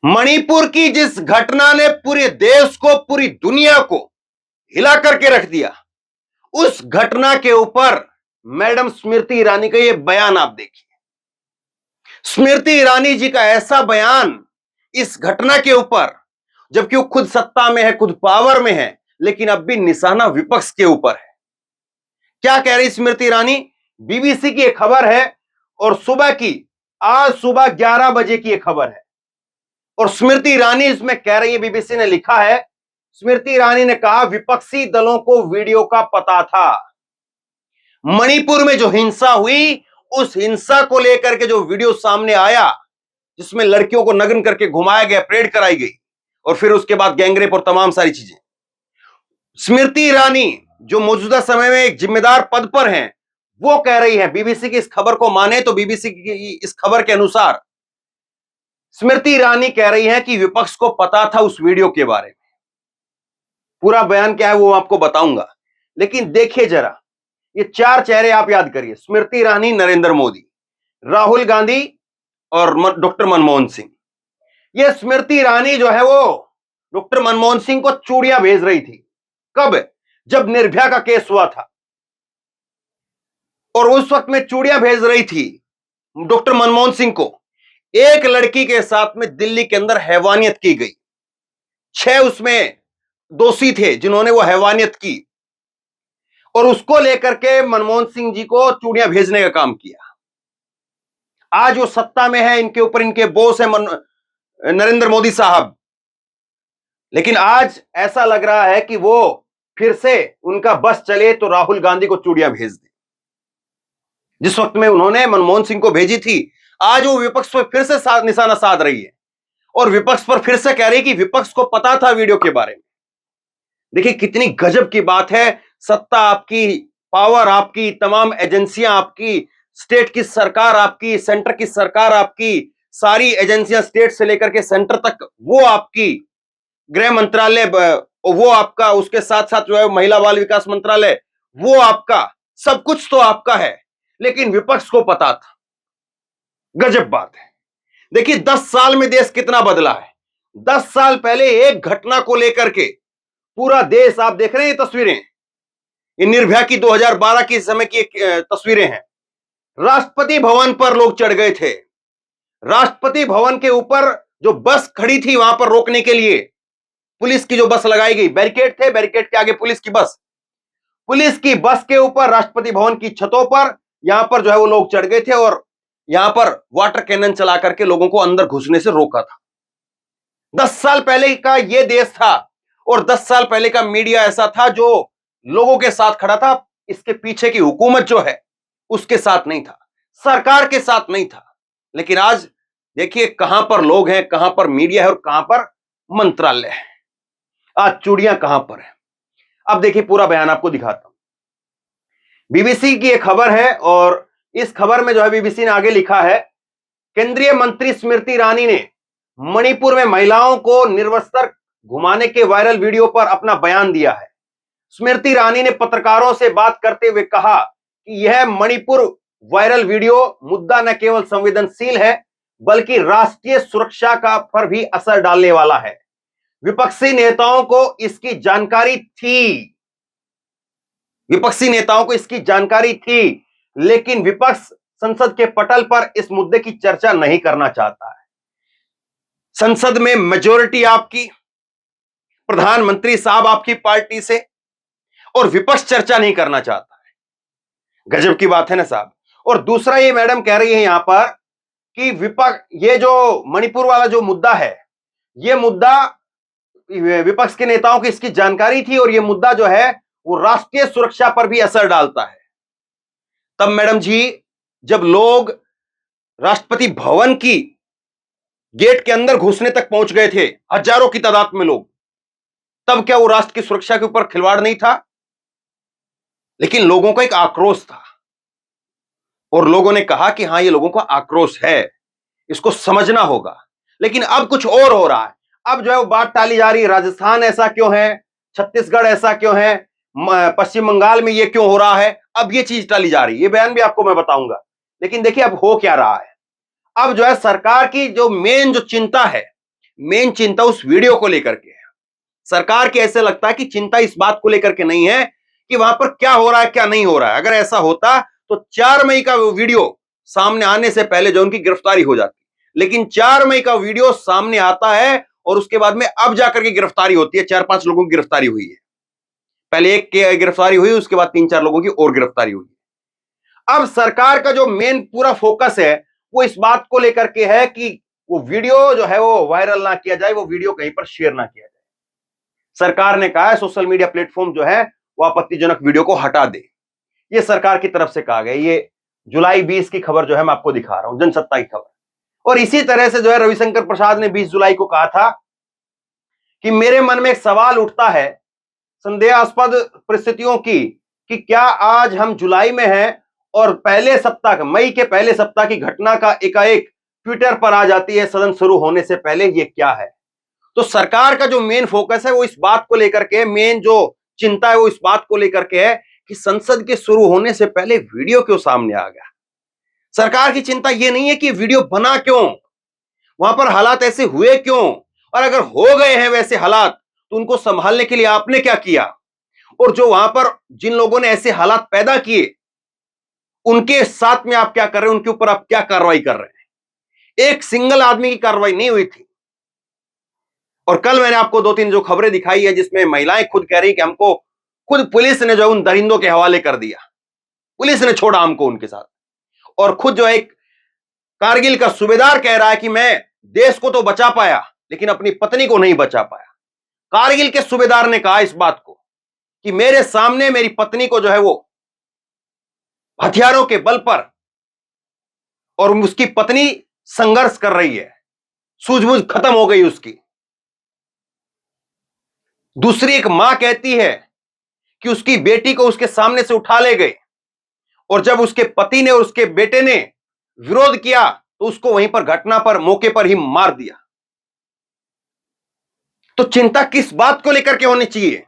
मणिपुर की जिस घटना ने पूरे देश को, पूरी दुनिया को हिला करके रख दिया, उस घटना के ऊपर मैडम स्मृति ईरानी का यह बयान आप देखिए। स्मृति ईरानी जी का ऐसा बयान इस घटना के ऊपर, जबकि वो खुद सत्ता में है, खुद पावर में है, लेकिन अब भी निशाना विपक्ष के ऊपर है। क्या कह रही स्मृति ईरानी? बीबीसी की एक खबर है और आज सुबह 11 बजे की एक खबर है और स्मृति ईरानी इसमें कह रही है, बीबीसी ने लिखा है, स्मृति ईरानी ने कहा विपक्षी दलों को वीडियो का पता था। मणिपुर में जो हिंसा हुई, उस हिंसा को लेकर के जो वीडियो सामने आया, जिसमें लड़कियों को नग्न करके घुमाया गया, परेड कराई गई और फिर उसके बाद गैंगरेप और तमाम सारी चीजें। स्मृति ईरानी जो मौजूदा समय में एक जिम्मेदार पद पर हैं, वो कह रही है, बीबीसी की इस खबर को माने तो बीबीसी की इस खबर के अनुसार स्मृति ईरानी कह रही है कि विपक्ष को पता था उस वीडियो के बारे में। पूरा बयान क्या है वो आपको बताऊंगा, लेकिन देखिए जरा, ये चार चेहरे आप याद करिए, स्मृति ईरानी, नरेंद्र मोदी, राहुल गांधी और डॉक्टर मनमोहन सिंह। ये स्मृति ईरानी जो है वो डॉक्टर मनमोहन सिंह को चूड़ियां भेज रही थी। कब? जब निर्भया का केस हुआ था और उस वक्त में चूड़ियां भेज रही थी डॉक्टर मनमोहन सिंह को। एक लड़की के साथ में दिल्ली के अंदर हैवानियत की गई, 6 उसमें दोषी थे जिन्होंने वो हैवानियत की और उसको लेकर के मनमोहन सिंह जी को चूड़ियां भेजने का काम किया। आज वो सत्ता में है, इनके ऊपर इनके बॉस है नरेंद्र मोदी साहब, लेकिन आज ऐसा लग रहा है कि वो फिर से उनका बस चले तो राहुल गांधी को चूड़ियां भेज दे। जिस वक्त में उन्होंने मनमोहन सिंह को भेजी थी, आज वो विपक्ष पर फिर से निशाना साध रही है और विपक्ष पर फिर से कह रही है कि विपक्ष को पता था वीडियो के बारे में। देखिए कितनी गजब की बात है। सत्ता आपकी, पावर आपकी, तमाम एजेंसियां आपकी, स्टेट की सरकार आपकी, सेंटर की सरकार आपकी, सारी एजेंसियां स्टेट से लेकर के सेंटर तक वो आपकी, गृह मंत्रालय वो आपका, उसके साथ साथ जो है महिला बाल विकास मंत्रालय वो आपका, सब कुछ तो आपका है, लेकिन विपक्ष को पता था। गजब बात है। देखिए 10 साल में देश कितना बदला है। 10 साल पहले एक घटना को लेकर के पूरा देश, आप देख रहे हैं तस्वीरें, ये निर्भया की 2012 की समय की तस्वीरें हैं। राष्ट्रपति भवन पर लोग चढ़ गए थे। राष्ट्रपति भवन के ऊपर जो बस खड़ी थी, वहां पर रोकने के लिए पुलिस की जो बस लगाई गई, बैरिकेड थे, बैरिकेड के आगे पुलिस की बस, पुलिस की बस के ऊपर, राष्ट्रपति भवन की छतों पर, यहां पर जो है वो लोग चढ़ गए थे और यहां पर वाटर कैनन चला करके लोगों को अंदर घुसने से रोका था। 10 साल पहले का यह देश था और 10 साल पहले का मीडिया ऐसा था जो लोगों के साथ खड़ा था। इसके पीछे की हुकूमत जो है उसके साथ नहीं था, सरकार के साथ नहीं था। लेकिन आज देखिए कहां पर लोग हैं, कहां पर मीडिया है और कहां पर मंत्रालय है। आज चूड़ियां कहां पर है। अब देखिए पूरा बयान आपको दिखाता हूं। बीबीसी की एक खबर है और इस खबर में जो है बीबीसी ने आगे लिखा है, केंद्रीय मंत्री स्मृति ईरानी ने मणिपुर में महिलाओं को निर्वस्त्र घुमाने के वायरल वीडियो पर अपना बयान दिया है। स्मृति ईरानी ने पत्रकारों से बात करते हुए कहा कि यह मणिपुर वायरल वीडियो मुद्दा न केवल संवेदनशील है बल्कि राष्ट्रीय सुरक्षा का पर भी असर डालने वाला है। विपक्षी नेताओं को इसकी जानकारी थी, विपक्षी नेताओं को इसकी जानकारी थी, लेकिन विपक्ष संसद के पटल पर इस मुद्दे की चर्चा नहीं करना चाहता है। संसद में मेजॉरिटी आपकी, प्रधानमंत्री साहब आपकी पार्टी से, और विपक्ष चर्चा नहीं करना चाहता है। गजब की बात है ना साहब। और दूसरा ये मैडम कह रही है यहां पर कि विपक्ष, ये जो मणिपुर वाला जो मुद्दा है, ये मुद्दा विपक्ष के नेताओं की इसकी जानकारी थी और ये मुद्दा जो है वो राष्ट्रीय सुरक्षा पर भी असर डालता है। तब मैडम जी जब लोग राष्ट्रपति भवन की गेट के अंदर घुसने तक पहुंच गए थे, हजारों की तादाद में लोग, तब क्या वो राष्ट्र की सुरक्षा के ऊपर खिलवाड़ नहीं था? लेकिन लोगों का एक आक्रोश था और लोगों ने कहा कि हां ये लोगों का आक्रोश है, इसको समझना होगा। लेकिन अब कुछ और हो रहा है। अब जो है वो बात टाली जा रही है, राजस्थान ऐसा क्यों है, छत्तीसगढ़ ऐसा क्यों है, पश्चिम बंगाल में ये क्यों हो रहा है, अब ये चीज टाली जा रही है। ये बयान भी आपको मैं बताऊंगा। लेकिन देखिए अब हो क्या रहा है। अब जो है सरकार की जो मेन जो चिंता है मेन चिंता उस वीडियो को लेकर के है। सरकार के ऐसे लगता है कि चिंता इस बात को लेकर के नहीं है कि वहां पर क्या हो रहा है क्या नहीं हो रहा है। अगर ऐसा होता तो 4 मई का वीडियो सामने आने से पहले जो उनकी गिरफ्तारी हो जाती, लेकिन 4 मई का वीडियो सामने आता है और उसके बाद में अब जाकर के गिरफ्तारी होती है। 4-5 लोगों की गिरफ्तारी हुई है, पहले एक की गिरफ्तारी हुई, उसके बाद 3-4 लोगों की और गिरफ्तारी हुई। अब सरकार का जो मेन पूरा फोकस है वो इस बात को लेकर के है कि वो वीडियो जो है वो वायरल ना किया जाए, वो वीडियो कहीं पर शेयर ना किया जाए। सरकार ने कहा है सोशल मीडिया प्लेटफॉर्म जो है वो आपत्तिजनक वीडियो को हटा दे। ये सरकार की तरफ से कहा गया। ये जुलाई 20 की खबर जो है मैं आपको दिखा रहा हूं, जनसत्ता की खबर। और इसी तरह से जो है रविशंकर प्रसाद ने 20 जुलाई को कहा था कि मेरे मन में एक सवाल उठता है संदेहास्पद परिस्थितियों की कि क्या आज हम जुलाई में हैं और पहले सप्ताह मई के पहले सप्ताह की घटना का एकाएक ट्विटर पर आ जाती है सदन शुरू होने से पहले, ये क्या है। तो सरकार का जो मेन फोकस है वो इस बात को लेकर के, मेन जो चिंता है वो इस बात को लेकर के है कि संसद के शुरू होने से पहले वीडियो क्यों सामने आ गया। सरकार की चिंता ये नहीं है कि वीडियो बना क्यों, वहां पर हालात ऐसे हुए क्यों, और अगर हो गए हैं वैसे हालात तो उनको संभालने के लिए आपने क्या किया, और जो वहां पर जिन लोगों ने ऐसे हालात पैदा किए उनके साथ में आप क्या कर रहे हैं, उनके ऊपर आप क्या कार्रवाई कर रहे हैं। एक सिंगल आदमी की कार्रवाई नहीं हुई थी। और कल मैंने आपको 2-3 जो खबरें दिखाई है जिसमें महिलाएं खुद कह रही कि हमको खुद पुलिस ने जो उन दरिंदों के हवाले कर दिया, पुलिस ने छोड़ा हमको उनके साथ। और खुद जो एक कारगिल का सूबेदार कह रहा है कि मैं देश को तो बचा पाया लेकिन अपनी पत्नी को नहीं बचा पाया। कारगिल के सूबेदार ने कहा इस बात को कि मेरे सामने मेरी पत्नी को जो है वो हथियारों के बल पर, और उसकी पत्नी संघर्ष कर रही है, सूझबूझ खत्म हो गई उसकी। दूसरी एक मां कहती है कि उसकी बेटी को उसके सामने से उठा ले गए और जब उसके पति ने और उसके बेटे ने विरोध किया तो उसको वहीं पर घटना पर मौके पर ही मार दिया। तो चिंता किस बात को लेकर के होनी चाहिए?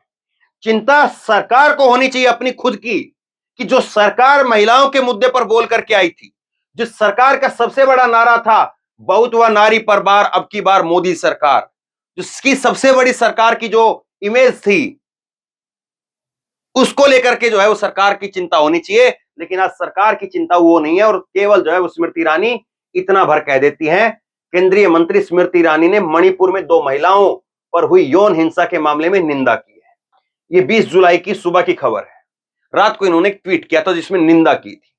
चिंता सरकार को होनी चाहिए अपनी खुद की, कि जो सरकार महिलाओं के मुद्दे पर बोल करके आई थी, जिस सरकार का सबसे बड़ा नारा था बहुत हुआ नारी पर बार अब की बार मोदी सरकार, जिसकी सबसे बड़ी सरकार की जो इमेज थी उसको लेकर के जो है वो सरकार की चिंता होनी चाहिए। लेकिन आज सरकार की चिंता वो नहीं है और केवल जो है वो स्मृति ईरानी इतना भर कह देती हैं। केंद्रीय मंत्री स्मृति ईरानी ने मणिपुर में 2 महिलाओं पर हुई यौन हिंसा के मामले में निंदा की है। ये 20 जुलाई की सुबह की खबर है। रात को इन्होंने एक ट्वीट किया था जिसमें निंदा की थी।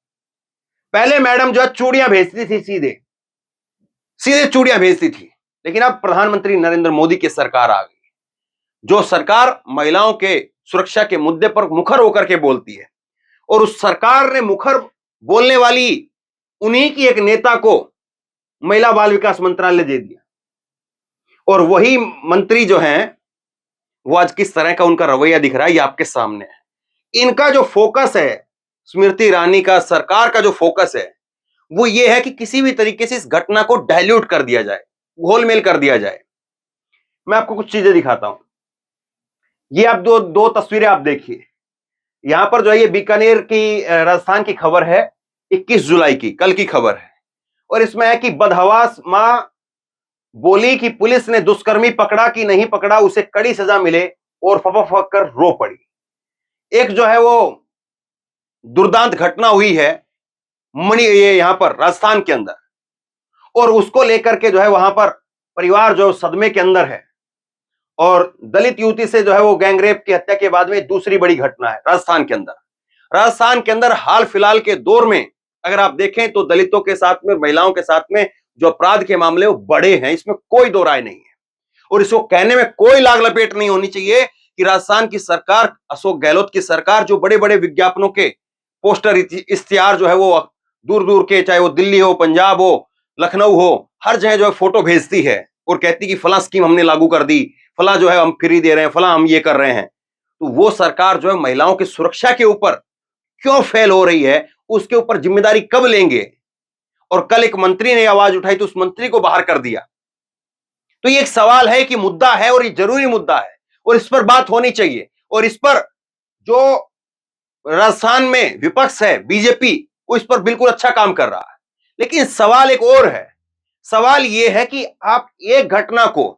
पहले मैडम जो है चूड़ियां भेजती थी, सीधे चूड़ियां भेजती थी, लेकिन अब प्रधानमंत्री नरेंद्र मोदी की सरकार आ गई, जो सरकार महिलाओं के सुरक्षा के मुद्दे पर मुखर होकर के बोलती है। और उस सरकार ने मुखर बोलने वाली उन्हीं की एक नेता को महिला बाल विकास मंत्रालय दे दिया, और वही मंत्री जो हैं वो आज किस तरह का उनका रवैया दिख रहा है ये आपके सामने है। इनका जो फोकस है, स्मृति ईरानी का, सरकार का जो फोकस है वो ये है कि किसी भी तरीके से इस घटना को डाइल्यूट कर दिया जाए, घोलमेल कर दिया जाए। मैं आपको कुछ चीजें दिखाता हूं। ये आप दो तस्वीरें आप देखिए। यहां पर जो है ये बीकानेर की, राजस्थान की खबर है, 21 जुलाई की, कल की खबर है। और इसमें है कि बदहवास मां बोली कि पुलिस ने दुष्कर्मी पकड़ा कि नहीं पकड़ा, उसे कड़ी सजा मिले, और फपक कर रो पड़ी। एक जो है वो दुर्दांत घटना हुई है ये यहां पर राजस्थान के अंदर, और उसको लेकर के जो है वहां पर परिवार जो सदमे के अंदर है। और दलित युवती से जो है वो गैंगरेप की हत्या के बाद में दूसरी बड़ी घटना है राजस्थान के अंदर। राजस्थान के अंदर हाल फिलहाल के दौर में अगर आप देखें तो दलितों के साथ में, महिलाओं के साथ में जो अपराध के मामले वो बड़े हैं, इसमें कोई दो राय नहीं है। और इसको कहने में कोई लाग लपेट नहीं होनी चाहिए कि राजस्थान की सरकार, अशोक गहलोत की सरकार, जो बड़े बड़े विज्ञापनों के पोस्टर इश्तिहार जो है वो दूर दूर के, चाहे वो दिल्ली हो, पंजाब हो, लखनऊ हो, हर जगह जो है फोटो भेजती है और कहती कि फला स्कीम हमने लागू कर दी, फला जो है हम फ्री दे रहे हैं, फला हम ये कर रहे हैं। तो वो सरकार जो है महिलाओं की सुरक्षा के ऊपर क्यों फेल हो रही है, उसके ऊपर जिम्मेदारी कब लेंगे? और कल एक मंत्री ने आवाज उठाई तो उस मंत्री को बाहर कर दिया। तो ये एक सवाल है कि मुद्दा है और ये जरूरी मुद्दा है और इस पर बात होनी चाहिए। और इस पर जो राजस्थान में विपक्ष है, बीजेपी, वो इस पर बिल्कुल अच्छा काम कर रहा है। लेकिन सवाल एक और है। सवाल यह है कि आप एक घटना को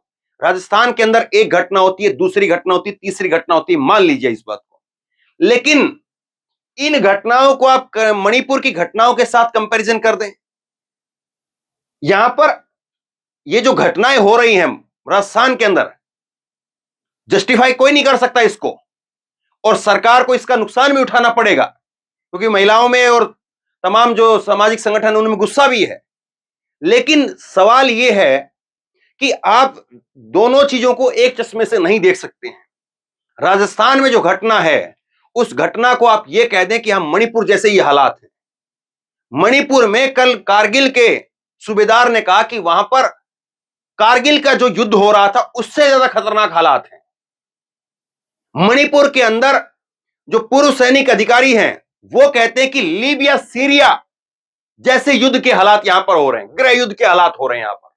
राजस्थान के अंदर एक घटना होती है, दूसरी घटना होती है, तीसरी घटना होती है, मान लीजिए इस बात को। लेकिन इन घटनाओं को आप मणिपुर की घटनाओं के साथ कंपैरिजन कर दें, यहां पर ये जो घटनाएं हो रही हैं राजस्थान के अंदर, जस्टिफाई कोई नहीं कर सकता इसको, और सरकार को इसका नुकसान भी उठाना पड़ेगा, क्योंकि महिलाओं में और तमाम जो सामाजिक संगठन उनमें गुस्सा भी है। लेकिन सवाल यह है कि आप दोनों चीजों को एक चश्मे से नहीं देख सकते हैं। राजस्थान में जो घटना है उस घटना को आप यह कह दें कि हम मणिपुर जैसे ही हालात हैं। मणिपुर में कल कारगिल के सूबेदार ने कहा कि वहां पर कारगिल का जो युद्ध हो रहा था उससे ज्यादा खतरनाक हालात हैं। मणिपुर के अंदर जो पूर्व सैनिक अधिकारी हैं वो कहते हैं कि लीबिया सीरिया जैसे युद्ध के हालात यहां पर हो रहे हैं, गृह युद्ध के हालात हो रहे हैं यहां पर।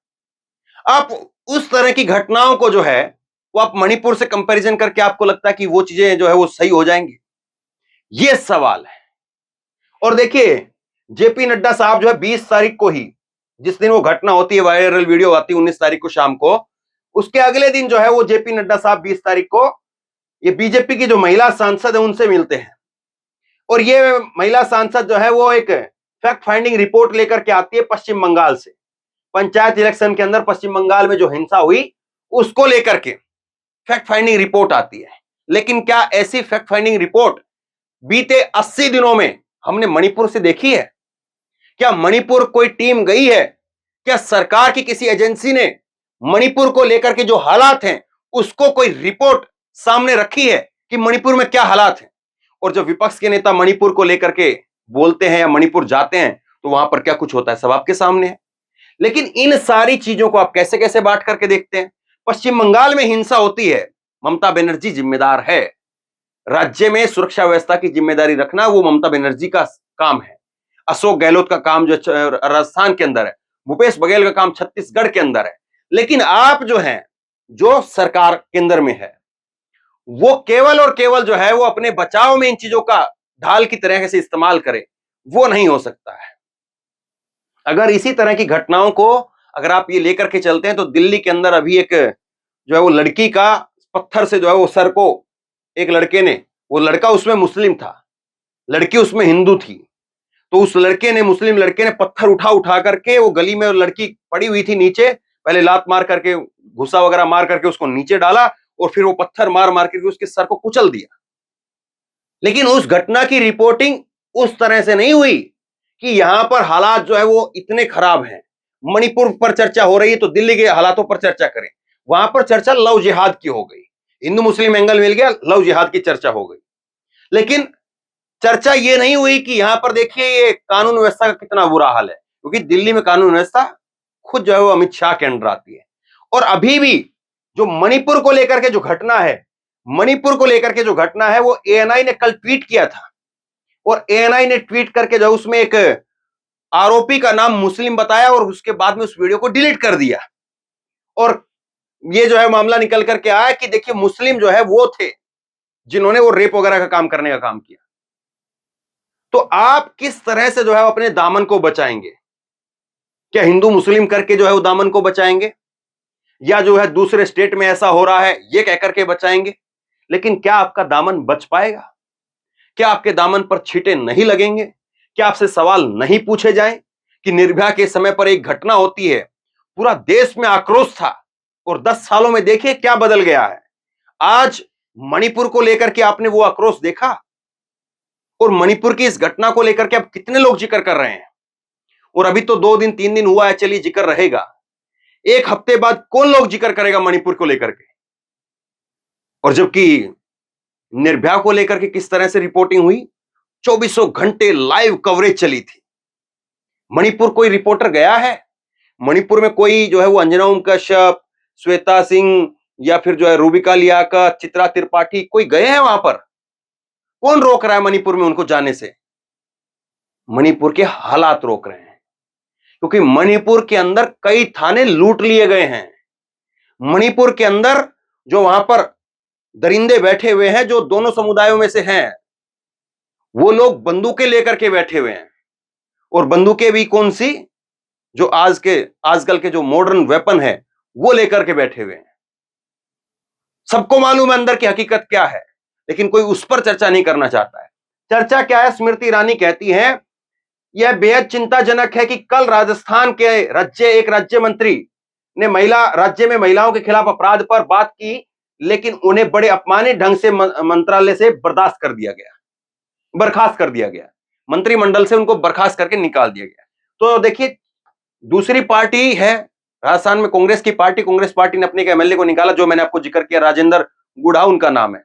आप उस तरह की घटनाओं को जो है वो आप मणिपुर से कंपैरिजन करके आपको लगता है कि वो चीजें जो है वो सही हो जाएंगी? ये सवाल है। और देखिए जेपी नड्डा साहब जो है 20 तारीख को ही, जिस दिन वो घटना होती है, वायरल वीडियो आती है 19 तारीख को शाम को, उसके अगले दिन जो है वो जेपी नड्डा साहब 20 तारीख को ये बीजेपी की जो महिला सांसद है उनसे मिलते हैं। और ये महिला सांसद जो है वो एक फैक्ट फाइंडिंग रिपोर्ट लेकर के आती है पश्चिम बंगाल से। पंचायत इलेक्शन के अंदर पश्चिम बंगाल में जो हिंसा हुई उसको लेकर के फैक्ट फाइंडिंग रिपोर्ट आती है। लेकिन क्या ऐसी फैक्ट फाइंडिंग रिपोर्ट बीते 80 दिनों में हमने मणिपुर से देखी है? क्या मणिपुर कोई टीम गई है? क्या सरकार की किसी एजेंसी ने मणिपुर को लेकर के जो हालात हैं उसको कोई रिपोर्ट सामने रखी है कि मणिपुर में क्या हालात हैं? और जो विपक्ष के नेता मणिपुर को लेकर के बोलते हैं या मणिपुर जाते हैं तो वहां पर क्या कुछ होता है, सब आपके सामने है। लेकिन इन सारी चीजों को आप कैसे कैसे बांट करके देखते हैं? पश्चिम बंगाल में हिंसा होती है, ममता बनर्जी जिम्मेदार है। राज्य में सुरक्षा व्यवस्था की जिम्मेदारी रखना वो ममता बनर्जी का काम है। अशोक गहलोत का काम जो राजस्थान के अंदर है, भूपेश बघेल का काम छत्तीसगढ़ के अंदर है। लेकिन आप जो हैं, जो सरकार केंद्र में है, वो केवल और केवल जो है वो अपने बचाव में इन चीजों का ढाल की तरह से इस्तेमाल करे, वो नहीं हो सकता है। अगर इसी तरह की घटनाओं को अगर आप ये लेकर के चलते हैं तो दिल्ली के अंदर अभी एक जो है वो लड़की का पत्थर से जो है वो सर को एक लड़के ने, वो लड़का उसमें मुस्लिम था, लड़की उसमें हिंदू थी, तो उस लड़के ने, मुस्लिम लड़के ने पत्थर उठा करके, वो गली में लड़की पड़ी हुई थी नीचे, पहले लात मार करके, घुसा वगैरह मार करके उसको नीचे डाला और फिर वो पत्थर मार मार करके उसके सर को कुचल दिया। लेकिन उस घटना की रिपोर्टिंग उस तरह से नहीं हुई कि यहां पर हालात जो है वो इतने खराब हैं। मणिपुर पर चर्चा हो रही है तो दिल्ली के हालातों पर चर्चा करें। वहां पर चर्चा लव जिहाद की हो गई, हिंदू मुस्लिम एंगल मिल गया, लव जिहाद की चर्चा हो गई। लेकिन चर्चा ये नहीं हुई कि यहां पर देखिए ये कानून व्यवस्था का कितना बुरा हाल है, क्योंकि दिल्ली में कानून व्यवस्था खुद जो है वो अमित शाह के अंडर आती है। और अभी भी जो मणिपुर को लेकर के जो घटना है, मणिपुर को लेकर के जो घटना है वो एएनआई ने कल ट्वीट किया था, और एएनआई ने ट्वीट करके जो उसमें एक आरोपी का नाम मुस्लिम बताया और उसके बाद में उस वीडियो को डिलीट कर दिया। और ये जो है मामला निकल करके आया कि देखिए मुस्लिम जो है वो थे जिन्होंने वो रेप वगैरह का काम करने का काम किया। तो आप किस तरह से जो है अपने दामन को बचाएंगे? क्या हिंदू मुस्लिम करके जो है वो दामन को बचाएंगे, या जो है दूसरे स्टेट में ऐसा हो रहा है ये कह करके बचाएंगे? लेकिन क्या आपका दामन बच पाएगा? क्या आपके दामन पर छींटे नहीं लगेंगे? क्या आपसे सवाल नहीं पूछे जाएं कि निर्भया के समय पर एक घटना होती है, पूरा देश में आक्रोश था, और 10 सालों में देखिए क्या बदल गया है। आज मणिपुर को लेकर के आपने वो आक्रोश देखा, और मणिपुर की इस घटना को लेकर के अब कितने लोग जिक्र कर रहे हैं। और अभी तो 2 दिन 3 दिन हुआ है, चलिए जिक्र रहेगा, एक हफ्ते बाद कौन लोग जिक्र करेगा मणिपुर को लेकर के? और जबकि निर्भया को लेकर के किस तरह से रिपोर्टिंग हुई, 24 घंटे लाइव कवरेज चली थी। मणिपुर कोई रिपोर्टर गया है? मणिपुर में कोई जो है वो अंजना ओम कश्यप, श्वेता सिंह, या फिर जो है रूबिका लियाकत, चित्रा त्रिपाठी, कोई गए हैं वहां पर? कौन रोक रहा है मणिपुर में उनको जाने से? मणिपुर के हालात रोक रहे हैं, क्योंकि मणिपुर के अंदर कई थाने लूट लिए गए हैं। मणिपुर के अंदर जो वहां पर दरिंदे बैठे हुए हैं, जो दोनों समुदायों में से हैं, वो लोग बंदूकें लेकर के बैठे हुए हैं। और बंदूकें भी कौन सी? जो आजकल के जो मॉडर्न वेपन है वो लेकर के बैठे हुए हैं। सबको मालूम है अंदर की हकीकत क्या है, लेकिन कोई उस पर चर्चा नहीं करना चाहता है। चर्चा क्या है? स्मृति ईरानी कहती हैं यह बेहद चिंताजनक है कि कल राजस्थान के एक राज्य मंत्री ने राज्य में महिलाओं के खिलाफ अपराध पर बात की, लेकिन उन्हें बड़े अपमानित ढंग से मंत्रालय से बर्खास्त कर दिया गया, मंत्रिमंडल से उनको बर्खास्त करके निकाल दिया गया। तो देखिए, दूसरी पार्टी है राजस्थान में, कांग्रेस पार्टी ने अपने एक एमएलए को निकाला, जो मैंने आपको जिक्र किया, राजेंद्र गुढ़ा उनका नाम है।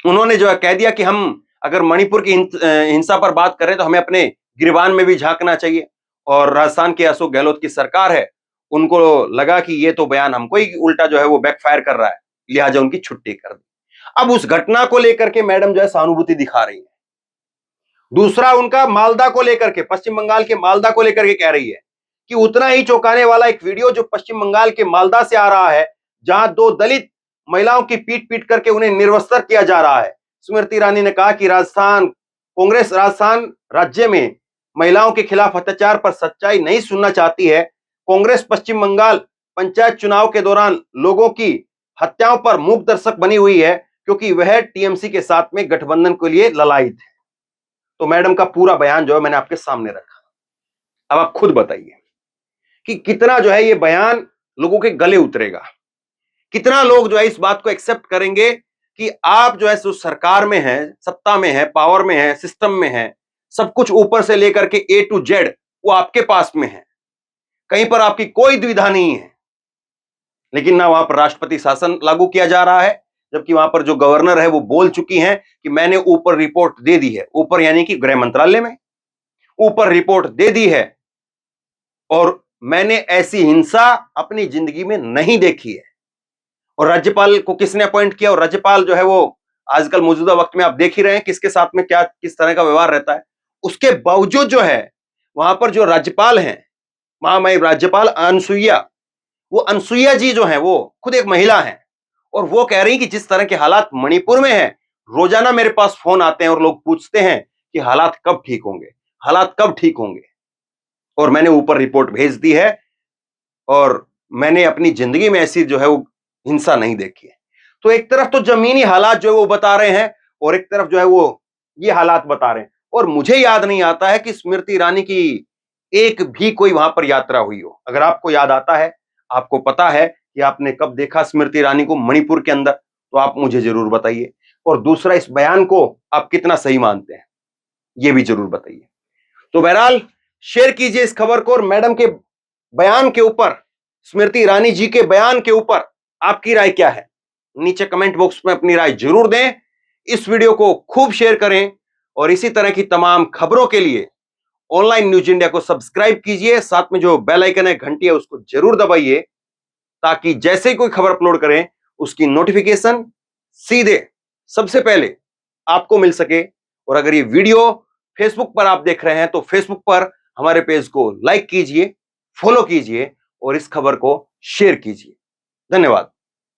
उन्होंने जो है कह दिया कि हम अगर मणिपुर की हिंसा पर बात करें तो हमें अपने गिरबान में भी झांकना चाहिए, और राजस्थान के अशोक गहलोत की सरकार है, उनको लगा कि ये तो बयान हमको ही उल्टा जो है वो बैकफायर कर रहा है, लिहाजा उनकी छुट्टी कर दी। अब उस घटना को लेकर के मैडम जो है सहानुभूति दिखा रही है। दूसरा, उनका मालदा को लेकर के, पश्चिम बंगाल के मालदा को लेकर के कह रही है कि उतना ही चौंकाने वाला एक वीडियो जो पश्चिम बंगाल के मालदा से आ रहा है, जहां 2 दलित महिलाओं की पीट पीट करके उन्हें निर्वस्त्र किया जा रहा है। स्मृति ईरानी ने कहा कि कांग्रेस राजस्थान राज्य में महिलाओं के खिलाफ अत्याचार पर सच्चाई नहीं सुनना चाहती है। कांग्रेस पश्चिम बंगाल पंचायत चुनाव के दौरान लोगों की हत्याओं पर मूक दर्शक बनी हुई है, क्योंकि वह टीएमसी के साथ में गठबंधन के लिए ललायित है। तो मैडम का पूरा बयान जो है मैंने आपके सामने रखा। अब आप खुद बताइए कि कितना जो है ये बयान लोगों के गले उतरेगा, कितना लोग जो है इस बात को एक्सेप्ट करेंगे कि आप जो है सो सरकार में हैं, सत्ता में है, पावर में है, सिस्टम में है, सब कुछ ऊपर से लेकर के A to Z वो आपके पास में है, कहीं पर आपकी कोई दुविधा नहीं है। लेकिन ना वहां पर राष्ट्रपति शासन लागू किया जा रहा है, जबकि वहां पर जो गवर्नर है वो बोल चुकी हैं कि मैंने ऊपर रिपोर्ट दे दी है, ऊपर यानी कि गृह मंत्रालय में ऊपर रिपोर्ट दे दी है, और मैंने ऐसी हिंसा अपनी जिंदगी में नहीं देखी है। और राज्यपाल को किसने अपॉइंट किया? और राज्यपाल जो है वो आजकल मौजूदा वक्त में आप देख ही रहे हैं किसके साथ में क्या किस तरह का व्यवहार रहता है। उसके बावजूद जो है वहां पर जो राज्यपाल हैं, महामहिम राज्यपाल अनसुईया, वो अनसुईया जी जो है वो खुद एक महिला है, और वो कह रही कि जिस तरह के हालात मणिपुर में है, रोजाना मेरे पास फोन आते हैं और लोग पूछते हैं कि हालात कब ठीक होंगे, हालात कब ठीक होंगे, और मैंने ऊपर रिपोर्ट भेज दी है, और मैंने अपनी जिंदगी में ऐसी जो है वो हिंसा नहीं देखी है। तो एक तरफ तो जमीनी हालात जो है वो बता रहे हैं, और एक तरफ जो है वो ये हालात बता रहे हैं। और मुझे याद नहीं आता है कि स्मृति ईरानी की एक भी कोई वहां पर यात्रा हुई हो। अगर आपको याद आता है, आपको पता है कि आपने कब देखा स्मृति ईरानी को मणिपुर के अंदर, तो आप मुझे जरूर बताइए। और दूसरा, इस बयान को आप कितना सही मानते हैं, ये भी जरूर बताइए। तो बहरहाल शेयर कीजिए इस खबर को, और मैडम के बयान के ऊपर, स्मृति ईरानी जी के बयान के ऊपर आपकी राय क्या है, नीचे कमेंट बॉक्स में अपनी राय जरूर दें। इस वीडियो को खूब शेयर करें, और इसी तरह की तमाम खबरों के लिए ऑनलाइन न्यूज इंडिया को सब्सक्राइब कीजिए, साथ में जो बेल आइकन है, घंटी है, उसको जरूर दबाइए, ताकि जैसे ही कोई खबर अपलोड करें उसकी नोटिफिकेशन सीधे सबसे पहले आपको मिल सके। और अगर ये वीडियो फेसबुक पर आप देख रहे हैं तो फेसबुक पर हमारे पेज को लाइक कीजिए, फॉलो कीजिए, और इस खबर को शेयर कीजिए। धन्यवाद।